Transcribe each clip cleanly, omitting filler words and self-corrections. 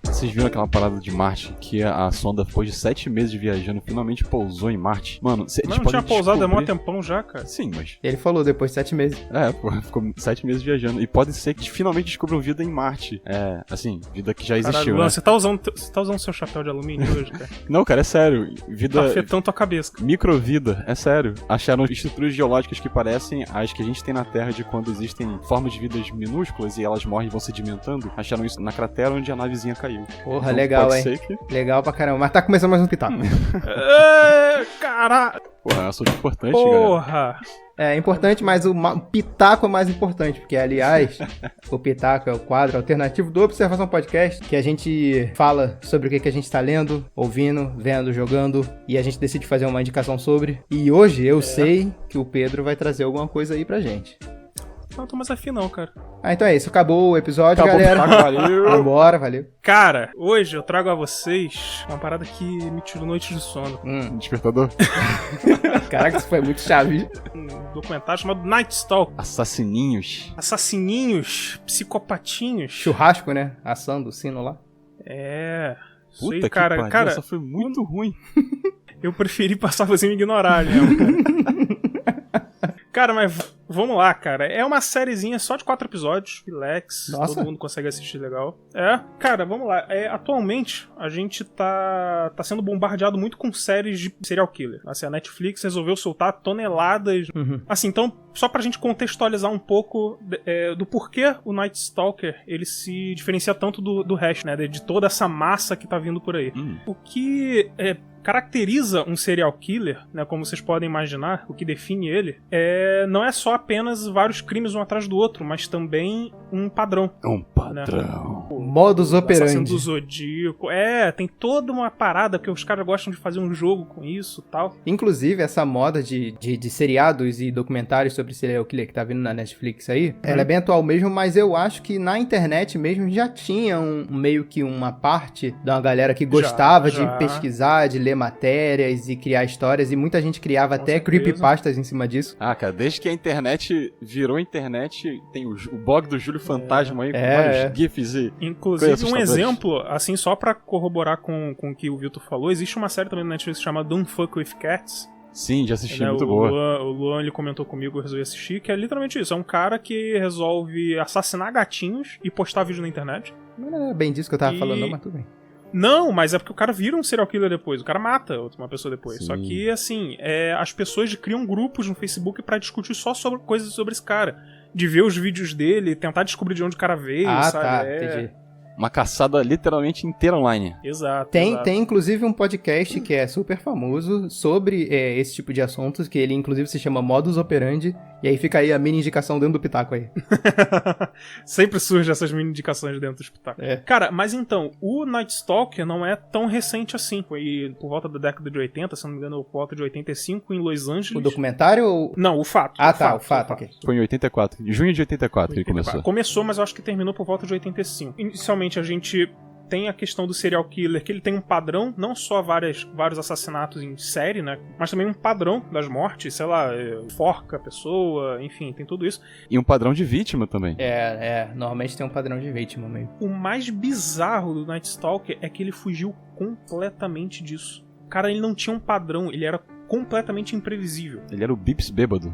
Vocês viram aquela parada de Marte que a sonda, depois de 7 meses viajando, finalmente pousou em Marte? Mano, não tinha pousado há mó tempão já, cara. Sim, mas... Ele falou depois de 7 meses. Pô, ficou 7 meses viajando. E pode ser que finalmente descubram vida em Marte. Assim, vida que já existiu, Luan, né? você tá usando seu chapéu de alumínio hoje, cara? Não, cara, é sério. Vida... Tá afetando tua cabeça. Microvida, é sério. Acharam estruturas geológicas que parecem as que a gente tem na Terra de quando existem formas de vidas minúsculas e elas morrem e vão sedimentando. Acharam isso na cratera onde a navezinha caiu. Porra, então, legal, hein? Que... Legal pra caramba. Mas tá começando mais um pitaco. Caralho! Porra, é um assunto importante, Porra! galera. É importante, mas o pitaco é mais importante, porque, aliás, o pitaco é o quadro alternativo do Observação Podcast, que a gente fala sobre o que a gente tá lendo, ouvindo, vendo, jogando, e a gente decide fazer uma indicação sobre. E hoje eu sei que o Pedro vai trazer alguma coisa aí pra gente. Não tô mais afim não, cara. Então é isso, acabou o episódio, galera. Valeu. Vambora, valeu. Cara, hoje eu trago a vocês uma parada que me tirou noites de sono. Despertador. Caraca, isso foi muito chave. Um documentário chamado Night Stalker. Assassininhos. Assassininhos, psicopatinhos. Churrasco, né? Assando o sino lá. Isso Puta aí, que cara, pariu, essa foi muito ruim. Eu preferi passar você me ignorar, né? Cara, mas vamos lá, cara. É uma sériezinha só de 4 episódios. Relax. Nossa. Todo mundo consegue assistir legal. Cara, vamos lá. Atualmente, a gente tá sendo bombardeado muito com séries de serial killer. Assim, a Netflix resolveu soltar toneladas. Assim, então, só pra gente contextualizar um pouco do porquê o Night Stalker, ele se diferencia tanto do resto, né? De toda essa massa que tá vindo por aí. O que... caracteriza um serial killer, né, como vocês podem imaginar, o que define ele, não é só apenas vários crimes um atrás do outro, mas também um padrão. Um padrão. Né? Modus operandi. Assassino do Zodíaco. Tem toda uma parada, porque os caras gostam de fazer um jogo com isso e tal. Inclusive, essa moda de seriados e documentários sobre serial killer que tá vindo na Netflix aí, ela é bem atual mesmo, mas eu acho que na internet mesmo já tinha meio que uma parte de uma galera que gostava de pesquisar, de ler matérias e criar histórias, e muita gente criava até creepypastas em cima disso. Cara, desde que a internet virou internet, tem o blog do Júlio Fantasma aí, com vários GIFs e... Inclusive, um exemplo, assim, só pra corroborar com o que o Vitor falou, existe uma série também na Netflix chamada Don't Fuck With Cats. Sim, já assisti, muito boa. O Luan, ele comentou comigo, eu resolvi assistir, que é literalmente isso, é um cara que resolve assassinar gatinhos e postar vídeo na internet. Não é bem disso que eu tava falando, não, mas tudo bem. Não, mas é porque o cara vira um serial killer depois. O cara mata uma pessoa depois. Sim. Só que, assim, as pessoas criam grupos no Facebook pra discutir só sobre coisas sobre esse cara. De ver os vídeos dele, tentar descobrir de onde o cara veio, sabe? Tá, entendi. Uma caçada literalmente inteira online. Exato. Tem inclusive um podcast que é super famoso sobre esse tipo de assuntos, que ele inclusive se chama Modus Operandi, e aí fica aí a mini indicação dentro do pitaco aí. Sempre surgem essas mini indicações dentro do pitaco. Cara, mas então, o Night Stalker não é tão recente assim. Foi por volta da década de 80, se não me engano, por volta de 85, em Los Angeles. O documentário ou... Não, o fato. O fato, ok. Foi em 84, em junho de 84 que ele começou. Começou, mas eu acho que terminou por volta de 85. Inicialmente a gente tem a questão do serial killer, que ele tem um padrão, não só vários assassinatos em série, né? Mas também um padrão das mortes, sei lá, forca a pessoa, enfim, tem tudo isso. E um padrão de vítima também. Normalmente tem um padrão de vítima meio. O mais bizarro do Night Stalker é que ele fugiu completamente disso. Cara, ele não tinha um padrão, ele era completamente imprevisível. Ele era o Bips bêbado.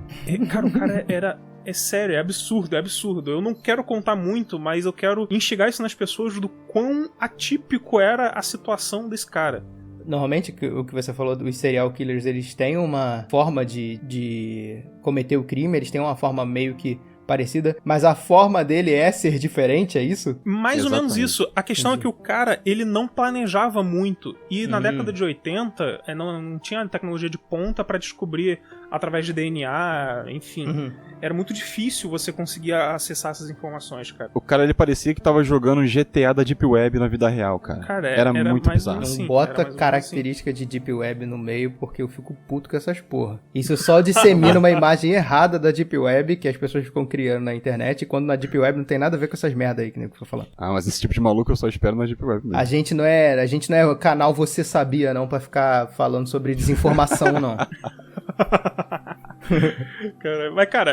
Cara, o cara era... É sério, é absurdo. Eu não quero contar muito, mas eu quero instigar isso nas pessoas do quão atípico era a situação desse cara. Normalmente, o que você falou dos serial killers, eles têm uma forma de cometer o crime, eles têm uma forma meio que parecida, mas a forma dele é ser diferente, é isso? Mais ou menos isso. A questão é que o cara, ele não planejava muito. E na década de 80, não tinha tecnologia de ponta pra descobrir através de DNA, enfim. Era muito difícil você conseguir acessar essas informações, cara. O cara, ele parecia que tava jogando um GTA da Deep Web na vida real, cara. Era muito bizarro. Assim, não bota característica de Deep Web no meio, porque eu fico puto com essas porra. Isso só dissemina uma imagem errada da Deep Web que as pessoas ficam criando na internet, e quando na Deep Web não tem nada a ver com essas merda aí que nem eu tô falando. Ah, mas esse tipo de maluco eu só espero na Deep Web mesmo. A gente não é o canal Você Sabia, não, pra ficar falando sobre desinformação, não.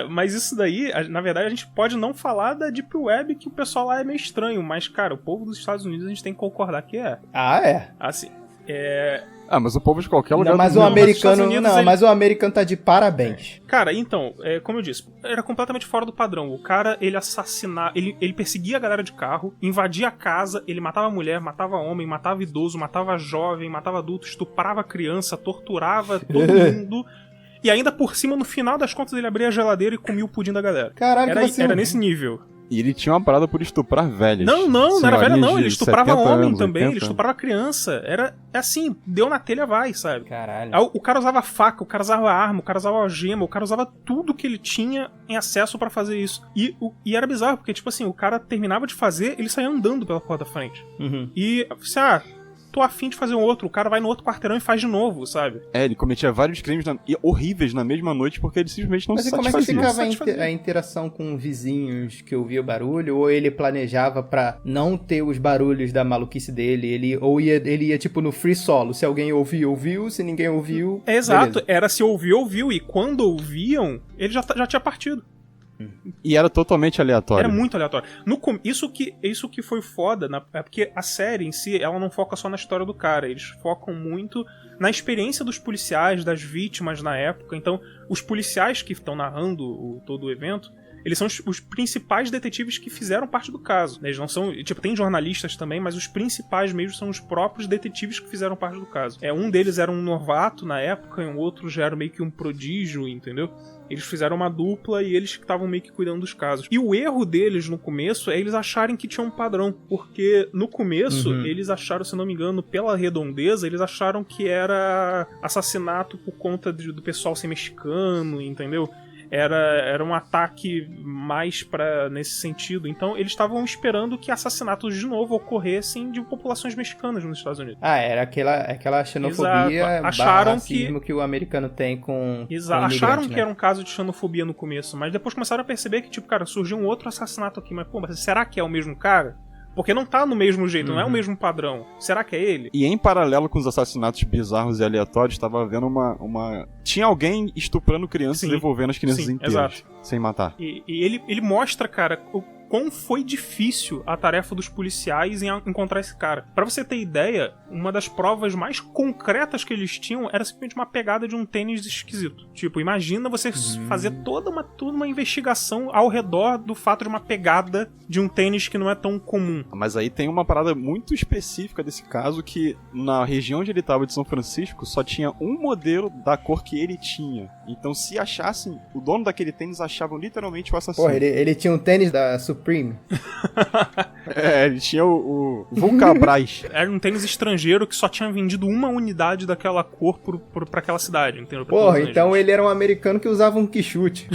Mas isso daí, na verdade, a gente pode não falar da Deep Web, que o pessoal lá é meio estranho, mas, cara, o povo dos Estados Unidos a gente tem que concordar que é. Ah, é? Assim, mas o povo de qualquer lugar... Não, mas o americano tá de parabéns. Cara, então, como eu disse, era completamente fora do padrão. O cara, ele assassinava... Ele perseguia a galera de carro, invadia a casa, ele matava mulher, matava homem, matava idoso, matava jovem, matava adulto, estuprava criança, torturava todo mundo... E ainda por cima, no final das contas, ele abria a geladeira e comia o pudim da galera. Caralho, era nesse nível. E ele tinha uma parada por estuprar velhas. Não era velha não, ele estuprava homem anos, também, 80. ele estuprava criança. Era assim, deu na telha, vai, sabe? Caralho. O cara usava faca, o cara usava arma, o cara usava algema, o cara usava tudo que ele tinha em acesso pra fazer isso. E era bizarro, porque tipo assim, o cara terminava de fazer, ele saía andando pela porta da frente. E, tô afim de fazer um outro, o cara vai no outro quarteirão e faz de novo, sabe? Ele cometia vários crimes horríveis na mesma noite porque ele simplesmente não se satisfazia. Mas como é que ficava a interação com vizinhos que ouvia o barulho? Ou ele planejava pra não ter os barulhos da maluquice dele? Ele ia tipo no free solo, se alguém ouviu, se ninguém ouviu... Exato, beleza. era se ouviu, e quando ouviam, ele já tinha partido. E era totalmente aleatório. Era muito aleatório. Isso que foi foda, é porque a série em si, ela não foca só na história do cara, eles focam muito na experiência dos policiais, das vítimas na época. Então, os policiais que estão narrando todo o evento, eles são os principais detetives que fizeram parte do caso. Eles não são... Tipo, tem jornalistas também, mas os principais mesmo são os próprios detetives que fizeram parte do caso. Um deles era um novato na época, e um outro já era meio que um prodígio, entendeu? Eles fizeram uma dupla e eles que estavam meio que cuidando dos casos. E o erro deles no começo é eles acharem que tinha um padrão. Porque no começo, eles acharam, se não me engano, pela redondeza, eles acharam que era assassinato por conta do pessoal ser mexicano, entendeu? Era um ataque mais nesse sentido. Então, eles estavam esperando que assassinatos de novo ocorressem de populações mexicanas nos Estados Unidos. Era aquela xenofobia, acharam racismo que o americano tem com acharam que né? era um caso de xenofobia no começo, mas depois começaram a perceber que, tipo, cara, surgiu um outro assassinato aqui, mas, mas será que é o mesmo cara? Porque não tá no mesmo jeito, não é o mesmo padrão. Será que é ele? E em paralelo com os assassinatos bizarros e aleatórios, tava havendo uma... Tinha alguém estuprando crianças e devolvendo as crianças inteiras. Exato. Sem matar. E ele mostra, cara, quão foi difícil a tarefa dos policiais em encontrar esse cara. Pra você ter ideia, uma das provas mais concretas que eles tinham era simplesmente uma pegada de um tênis esquisito. Tipo, imagina você fazer toda uma investigação ao redor do fato de uma pegada de um tênis que não é tão comum. Mas aí tem uma parada muito específica desse caso, que na região onde ele estava de São Francisco só tinha um modelo da cor que ele tinha. Então se achassem, o dono daquele tênis achavam literalmente o assassino. Porra, ele tinha um tênis da Supreme. Ele tinha o Vulcabras. Era um tênis estrangeiro que só tinha vendido uma unidade daquela cor pra aquela cidade, entendeu? Porra, então ele era um americano que usava um quichute.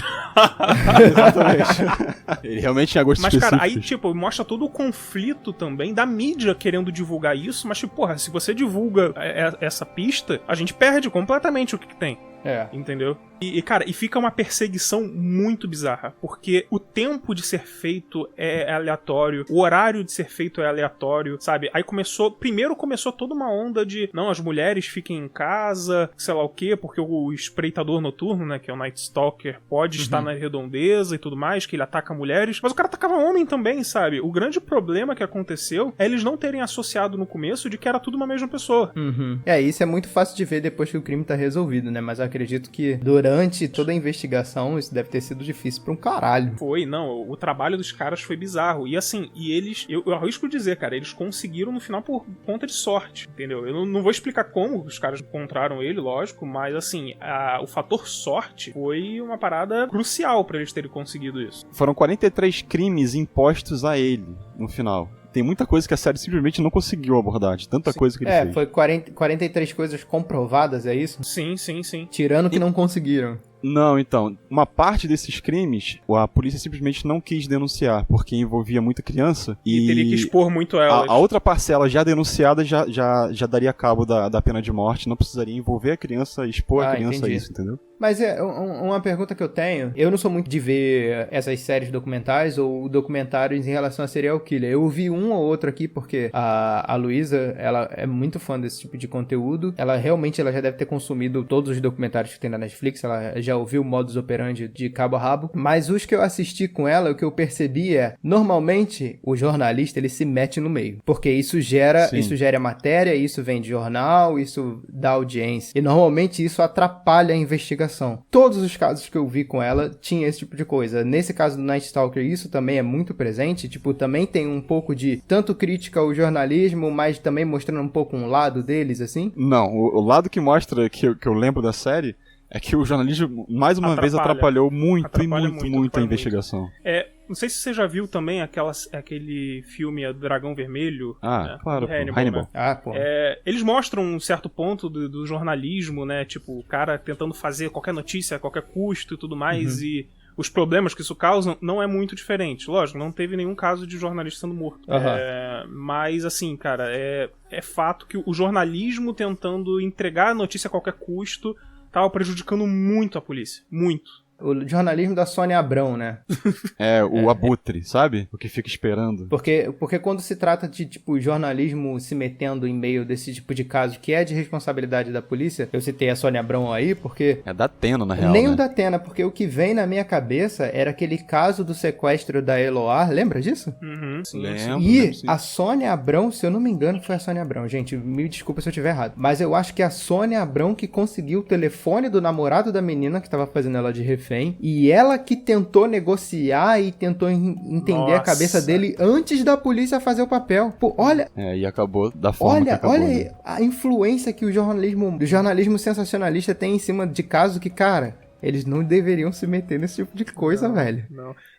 Exatamente. Ele realmente tinha gosto específico. Mas, cara, aí, tipo, mostra todo o conflito também da mídia querendo divulgar isso, mas, tipo, porra, se você divulga essa pista, a gente perde completamente o que tem. Entendeu? Cara, fica uma perseguição muito bizarra, porque o tempo de ser feito é aleatório, o horário de ser feito é aleatório, sabe? Aí primeiro começou toda uma onda de, não, as mulheres fiquem em casa, sei lá o quê, porque o espreitador noturno, né, que é o Night Stalker, pode estar na redondeza e tudo mais, que ele ataca mulheres, mas o cara atacava homem também, sabe? O grande problema que aconteceu é eles não terem associado no começo de que era tudo uma mesma pessoa. Isso é muito fácil de ver depois que o crime tá resolvido, né? Mas eu acredito que durante toda a investigação isso deve ter sido difícil pra um caralho. Foi, não, o trabalho dos caras foi bizarro. E assim, eles, eu arrisco dizer, cara, eles conseguiram no final por conta de sorte, entendeu? Eu não vou explicar como os caras encontraram ele, lógico, mas assim, o fator sorte foi uma parada crucial pra eles terem conseguido isso. Foram 43 crimes impostos a ele no final. Tem muita coisa que a série simplesmente não conseguiu abordar, de tanta coisa que ele fez. Foi 43 coisas comprovadas, é isso? Sim. Tirando que não conseguiram. Não, então, uma parte desses crimes, a polícia simplesmente não quis denunciar, porque envolvia muita criança e teria que expor muito elas. A outra parcela já denunciada já daria cabo da pena de morte, não precisaria envolver a criança, expor a criança a isso, entendeu? Mas uma pergunta que eu tenho, eu não sou muito de ver essas séries documentais ou documentários em relação a serial killer. Eu vi um ou outro aqui porque a Luísa, ela é muito fã desse tipo de conteúdo. Ela já deve ter consumido todos os documentários que tem na Netflix, ela já ouviu o modus operandi de cabo a rabo. Mas os que eu assisti com ela, o que eu percebi normalmente o jornalista ele se mete no meio, porque isso gera matéria, isso vem de jornal, isso dá audiência. E normalmente isso atrapalha a investigação. Todos os casos que eu vi com ela tinha esse tipo de coisa. Nesse caso do Night Stalker, isso também é muito presente. Tipo, também tem um pouco de tanto crítica ao jornalismo, mas também mostrando um pouco um lado deles, assim? Não, o lado que mostra, que eu lembro da série, é que o jornalismo, mais uma vez, atrapalhou muito a investigação. Não sei se você já viu também aquele filme O Dragão Vermelho. Claro, Hannibal. Né? Eles mostram um certo ponto do jornalismo, né? Tipo, o cara tentando fazer qualquer notícia a qualquer custo e tudo mais, e os problemas que isso causa não é muito diferente. Lógico, não teve nenhum caso de jornalista sendo morto. Mas, assim, cara, é fato que o jornalismo tentando entregar a notícia a qualquer custo tava prejudicando muito a polícia. Muito. O jornalismo da Sônia Abrão, né? O abutre, sabe? O que fica esperando. Porque quando se trata de, tipo, jornalismo se metendo em meio desse tipo de caso que é de responsabilidade da polícia, eu citei a Sônia Abrão aí, porque... É da Atena, na real, Nem né? o da Atena, porque o que vem na minha cabeça era aquele caso do sequestro da Eloá, lembra disso? Sim, Lembro. E a Sônia Abrão, se eu não me engano, foi a Sônia Abrão. Gente, me desculpa se eu estiver errado. Mas eu acho que a Sônia Abrão que conseguiu o telefone do namorado da menina que tava fazendo ela de refém, e ela que tentou negociar e tentou entender a cabeça dele antes da polícia fazer o papel. Pô, olha... e acabou da forma que acabou. Olha né? a influência que o jornalismo sensacionalista tem em cima de caso que, cara... Eles não deveriam se meter nesse tipo de coisa, velho.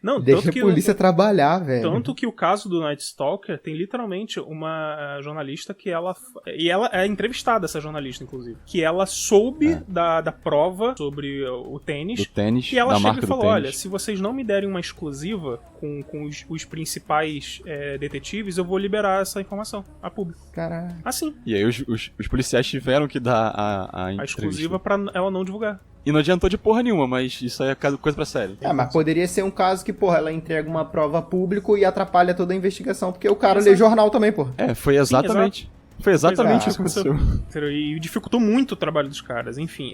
Não, deixa a polícia trabalhar, velho. Tanto que o caso do Night Stalker tem literalmente uma jornalista que ela... E ela é entrevistada, essa jornalista, inclusive. Que ela soube da prova sobre o tênis. Do tênis, e ela da chega marca e fala, do tênis. olha, se vocês não me derem uma exclusiva com os principais detetives, eu vou liberar essa informação a público. Caralho. Assim. E aí os policiais tiveram que dar a exclusiva pra ela não divulgar. E não adiantou de porra nenhuma, mas isso aí é coisa pra série. Mas poderia ser um caso que, porra, ela entrega uma prova a público e atrapalha toda a investigação, porque o cara lê jornal também, porra. Foi exatamente. Sim, foi exatamente isso que aconteceu. E dificultou muito o trabalho dos caras, enfim.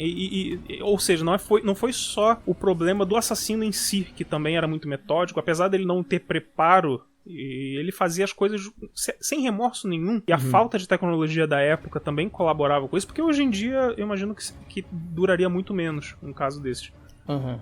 Ou seja, não foi só o problema do assassino em si, que também era muito metódico, apesar dele não ter preparo. E ele fazia as coisas sem remorso nenhum. E a falta de tecnologia da época também colaborava com isso, porque hoje em dia eu imagino que duraria muito menos um caso desses.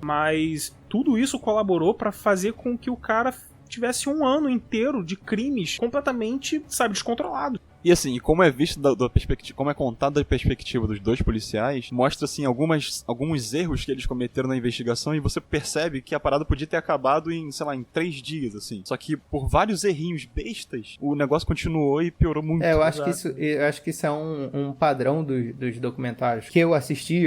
Mas tudo isso colaborou pra fazer com que o cara tivesse um ano inteiro de crimes completamente, descontrolado. E assim, como é visto da perspectiva, como é contado da perspectiva dos dois policiais, mostra assim alguns erros que eles cometeram na investigação e você percebe que a parada podia ter acabado em, sei lá, em 3 dias, assim. Só que por vários errinhos bestas, o negócio continuou e piorou muito. Eu acho que isso é um padrão dos documentários que eu assisti,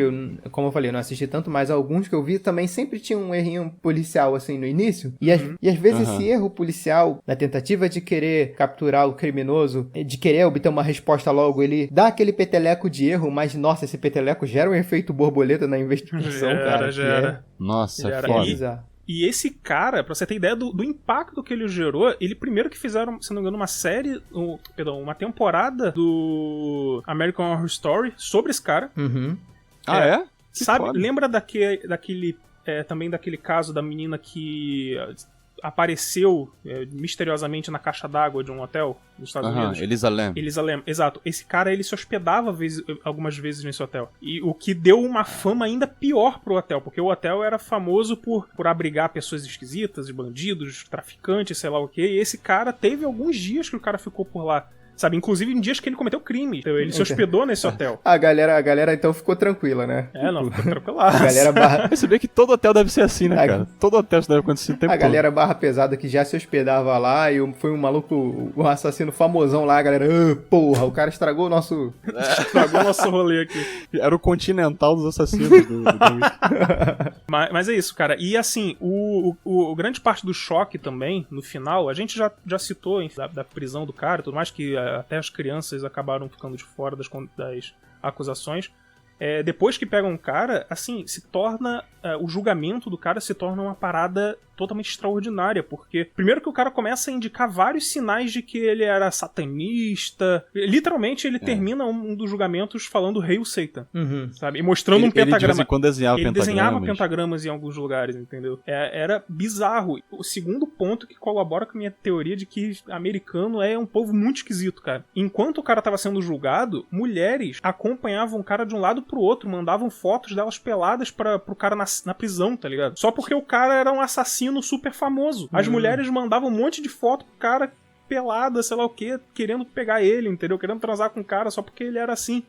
como eu falei, eu não assisti tanto, mas alguns que eu vi também sempre tinha um errinho policial, assim, no início. E às vezes esse erro policial, na tentativa de querer capturar o criminoso, de querer obter uma resposta logo, ele dá aquele peteleco de erro, mas, nossa, esse peteleco gera um efeito borboleta na investigação, cara. Nossa, é foda. E esse cara, pra você ter ideia do impacto que ele gerou, ele primeiro que fizeram, se não me engano, uma temporada do American Horror Story sobre esse cara. Lembra também daquele caso da menina que apareceu misteriosamente na caixa d'água de um hotel nos Estados Unidos? Elisa Lam, exato. Esse cara, ele se hospedava algumas vezes nesse hotel. E o que deu uma fama ainda pior pro hotel, porque o hotel era famoso por abrigar pessoas esquisitas, bandidos, traficantes, sei lá o quê. E esse cara, teve alguns dias que o cara ficou por lá sabe? Inclusive em dias que ele cometeu crime. Ele se hospedou nesse hotel. A galera então ficou tranquila, né? Não, ficou tranquilaço. A galera barra... Você vê que todo hotel deve ser assim, né, cara? Todo hotel isso deve acontecer o tempo todo. A galera barra pesada que já se hospedava lá e foi um maluco, um assassino famosão lá, a galera, porra, o cara estragou o nosso... Estragou o nosso rolê aqui. Era o continental dos assassinos do mas é isso, cara. E assim, o grande parte do choque também, no final, a gente já citou da prisão do cara e tudo mais, que até as crianças acabaram ficando de fora das acusações. Depois que pegam o cara, assim, se torna... o julgamento do cara se torna uma parada totalmente extraordinária, porque primeiro que o cara começa a indicar vários sinais de que ele era satanista. Literalmente, ele termina um dos julgamentos falando Hail Satan, sabe? E mostrando um pentagrama. Ele de vez em quando desenhava ele desenhava pentagramas em alguns lugares, entendeu? Era bizarro. O segundo ponto que colabora com a minha teoria de que americano é um povo muito esquisito, cara. Enquanto o cara tava sendo julgado, mulheres acompanhavam o cara de um lado pro outro, mandavam fotos delas peladas pro cara na prisão, tá ligado? Só porque o cara era um assassino super famoso. As mulheres mandavam um monte de foto pro cara pelada, sei lá o que, querendo pegar ele, entendeu? Querendo transar com o cara só porque ele era assim.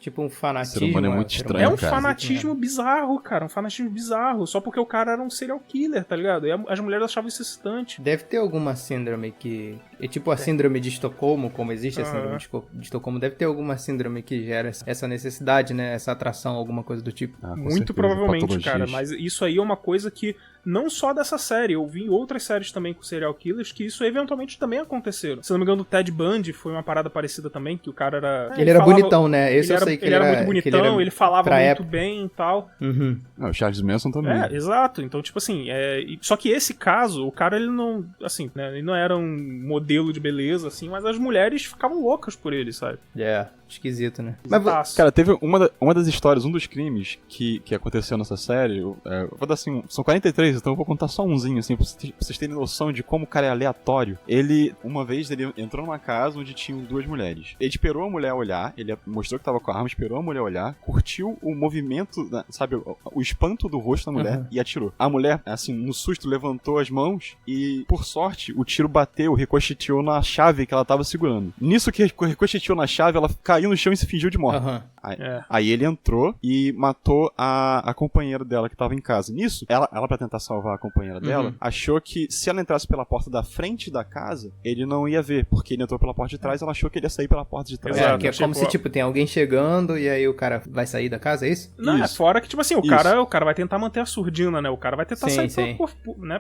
Tipo um fanatismo. O ser humano é muito estranho, É um fanatismo bizarro, cara. Um fanatismo bizarro. Só porque o cara era um serial killer, tá ligado? E as mulheres achavam isso excitante. Deve ter alguma síndrome que... É tipo a síndrome de Estocolmo, como existe a síndrome de Estocolmo. Deve ter alguma síndrome que gera essa necessidade, né? Essa atração, alguma coisa do tipo. Muito provavelmente, cara. Mas isso aí é uma coisa que... Não só dessa série, eu vi em outras séries também com serial killers que isso eventualmente também aconteceu. Se não me engano, o Ted Bundy foi uma parada parecida também, que o cara era... Ele era bonitão, né? Esse eu sei que ele era muito bonitão, ele falava muito bem e tal. O Charles Manson também. Exato. Então, tipo assim, só que esse caso, o cara, ele não, assim, né, ele não era um modelo de beleza, assim, mas as mulheres ficavam loucas por ele, sabe? Esquisito, né? Mas, cara, teve uma das histórias, um dos crimes que aconteceu nessa série, eu vou dar assim, são 43, então eu vou contar só umzinho, assim, pra vocês terem noção de como o cara é aleatório. Uma vez, ele entrou numa casa onde tinham 2 mulheres. Ele esperou a mulher olhar, ele mostrou que tava com a arma, esperou a mulher olhar, curtiu o movimento, sabe, o espanto do rosto da mulher e atirou. A mulher, assim, no susto, levantou as mãos e, por sorte, o tiro bateu, ricocheteou na chave que ela tava segurando. Nisso que ricocheteou na chave, ela caiu no chão e se fingiu de morta. Aí ele entrou e matou a companheira dela que tava em casa. Nisso, ela pra tentar salvar a companheira dela, achou que se ela entrasse pela porta da frente da casa, ele não ia ver, porque ele entrou pela porta de trás, ela achou que ele ia sair pela porta de trás. Que é como se, tipo, tem alguém chegando e aí o cara vai sair da casa, é isso? Não, fora que, tipo assim, o cara vai tentar manter a surdina, né? O cara vai tentar sair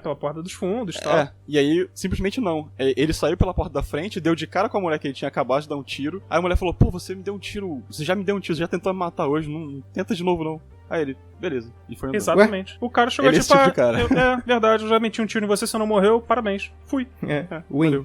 pela porta dos fundos e tal. E aí, simplesmente não. Ele saiu pela porta da frente, deu de cara com a mulher que ele tinha acabado de dar um tiro, aí a mulher falou, pô, você me deu um tiro, você já me deu um tiro, você já tentou me matar hoje, não tenta de novo não. Aí ele, beleza. E foi andando. Exatamente. O cara chegou tipo, tipo de cara. Verdade, eu já meti um tiro em você, você não morreu, parabéns. Fui. Win.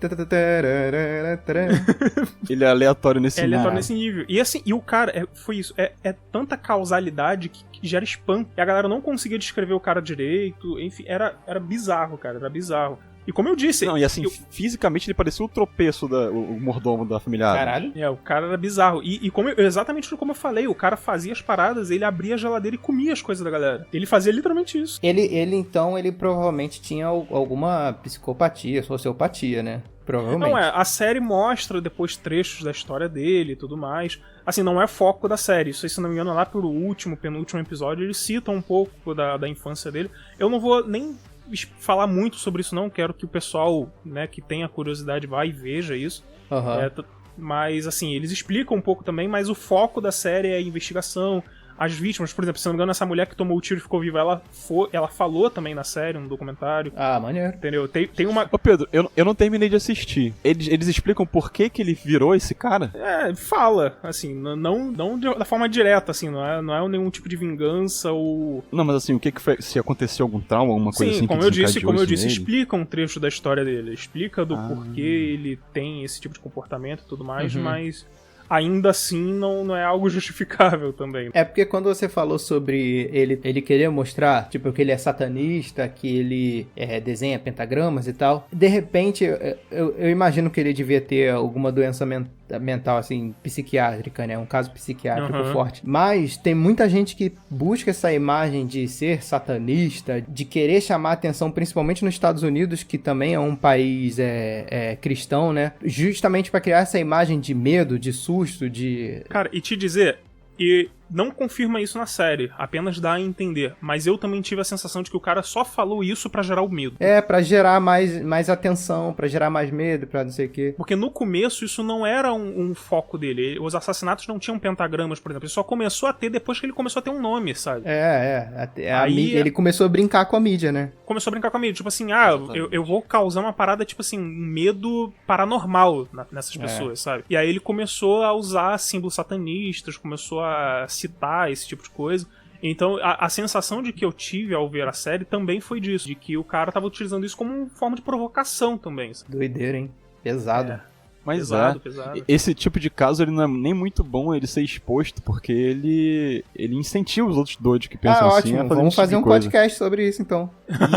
Ele é aleatório nesse nível. É aleatório nesse nível. E assim, e o cara, foi isso, é tanta causalidade que gera spam. E a galera não conseguia descrever o cara direito, enfim, era bizarro, cara, era bizarro. E como eu disse... Não, e assim, fisicamente ele parecia o tropeço, o mordomo da família Addams. Caralho. O cara era bizarro. E exatamente como eu falei, o cara fazia as paradas, ele abria a geladeira e comia as coisas da galera. Ele fazia literalmente isso. Então, ele provavelmente tinha alguma psicopatia, sociopatia, né? Provavelmente. Não, a série mostra depois trechos da história dele e tudo mais. Assim, não é foco da série. Isso aí, se não me engano, lá pelo penúltimo episódio, eles citam um pouco da infância dele. Eu não vou nem falar muito sobre isso, não. Quero que o pessoal, né, que tenha curiosidade vá e veja isso. Mas, assim, eles explicam um pouco também, mas o foco da série é a investigação. As vítimas, por exemplo, se não me engano, essa mulher que tomou o tiro e ficou viva, ela falou também na série, no documentário. Ah, maneiro. Entendeu? Tem uma... Ô Pedro, eu não terminei de assistir. Eles explicam por que ele virou esse cara? Fala, assim, não da forma direta, assim, não é nenhum tipo de vingança ou... Não, mas assim, o que foi, se aconteceu algum trauma, alguma coisa assim como eu disse, explica um trecho da história dele, explica do porquê ele tem esse tipo de comportamento e tudo mais, mas... ainda assim não é algo justificável também. É porque quando você falou sobre ele querer mostrar, tipo, que ele é satanista, que ele desenha pentagramas e tal, de repente, eu imagino que ele devia ter alguma doença mental, mental, assim, psiquiátrica, né? Um caso psiquiátrico forte. Mas tem muita gente que busca essa imagem de ser satanista, de querer chamar atenção, principalmente nos Estados Unidos, que também é um país cristão, né? Justamente pra criar essa imagem de medo, de susto, de... Cara, e te dizer... E não confirma isso na série, apenas dá a entender. Mas eu também tive a sensação de que o cara só falou isso pra gerar o medo. Pra gerar mais atenção, pra gerar mais medo, pra não sei o quê. Porque no começo isso não era um foco dele. Os assassinatos não tinham pentagramas, por exemplo. Ele só começou a ter depois que ele começou a ter um nome, sabe? Aí ele começou a brincar com a mídia, né? Começou a brincar com a mídia. Tipo assim, eu vou causar uma parada, tipo assim, um medo paranormal nessas pessoas, sabe? E aí ele começou a usar símbolos satanistas, começou a citar esse tipo de coisa. Então a sensação de que eu tive ao ver a série também foi disso, de que o cara tava utilizando isso como uma forma de provocação também, sabe? Doideira, hein? Pesado. Mas pesado. Esse tipo de caso ele não é nem muito bom ele ser exposto, porque ele incentiva os outros doidos que pensam assim ótimo. a fazer Vamos fazer um podcast sobre isso, então.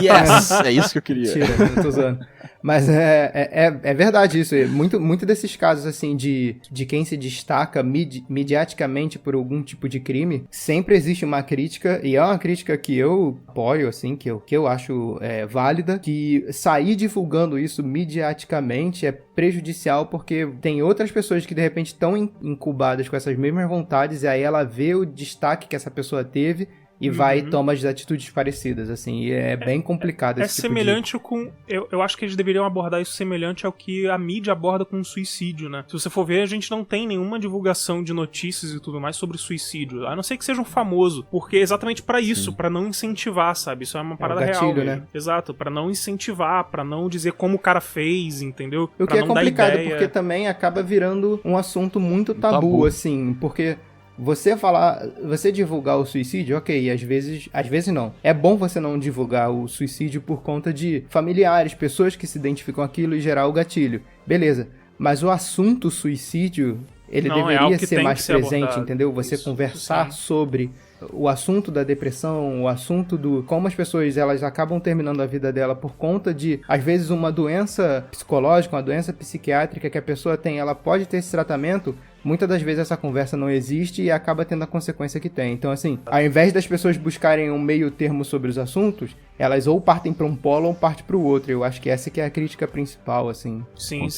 Yes! É isso que eu queria. Mentira, não tô usando. Mas é verdade isso. Muito desses casos, assim, de quem se destaca mediaticamente por algum tipo de crime, sempre existe uma crítica, e é uma crítica que eu apoio, assim, que eu acho válida, que sair divulgando isso mediaticamente é prejudicial, porque tem outras pessoas que, de repente, estão incubadas com essas mesmas vontades, e aí ela vê o destaque que essa pessoa teve, e vai e toma as atitudes parecidas, assim, e é bem complicado esse tipo semelhante com... Eu acho que eles deveriam abordar isso semelhante ao que a mídia aborda com o suicídio, né? Se você for ver, a gente não tem nenhuma divulgação de notícias e tudo mais sobre suicídio, a não ser que seja um famoso, porque é exatamente pra isso, pra não incentivar, sabe? Isso é uma parada gatilho, real, né? Exato, pra não incentivar, pra não dizer como o cara fez, entendeu? O que é complicado, porque também acaba virando um assunto muito tabu, assim, porque... Você divulgar o suicídio, ok, às vezes não. É bom você não divulgar o suicídio por conta de familiares, pessoas que se identificam com aquilo e gerar o gatilho. Beleza, mas o assunto suicídio, ele deveria ser mais presente, abordado. Entendeu? Você conversar sobre o assunto da depressão, o assunto do como as pessoas elas acabam terminando a vida dela por conta de, às vezes, uma doença psicológica, uma doença psiquiátrica que a pessoa tem, ela pode ter esse tratamento. Muitas das vezes essa conversa não existe e acaba tendo a consequência que tem. Então, assim, ao invés das pessoas buscarem um meio termo sobre os assuntos, elas ou partem para um polo ou partem para o outro. Eu acho que essa que é a crítica principal, assim. Sim,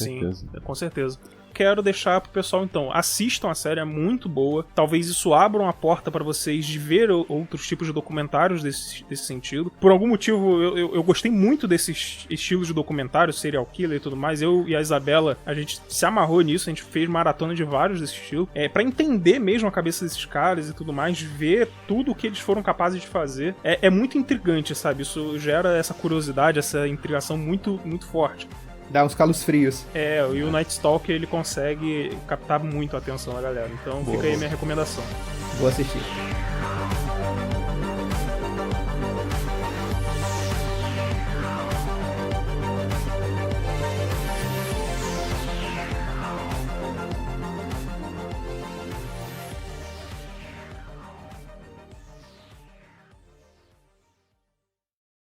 com certeza. Quero deixar pro pessoal, então, assistam a série, é muito boa. Talvez isso abra uma porta pra vocês de ver outros tipos de documentários desse sentido. Por algum motivo, eu gostei muito desses estilos de documentário, serial killer e tudo mais. Eu e a Isabela, a gente se amarrou nisso, a gente fez maratona de vários desse estilo. Pra entender mesmo a cabeça desses caras e tudo mais, ver tudo o que eles foram capazes de fazer. É muito intrigante, sabe? Isso gera essa curiosidade, essa intrigação muito, muito forte. Dá uns calos frios. E o Night Stalker, ele consegue captar muito a atenção da galera. Então fica aí a minha recomendação. Vou assistir.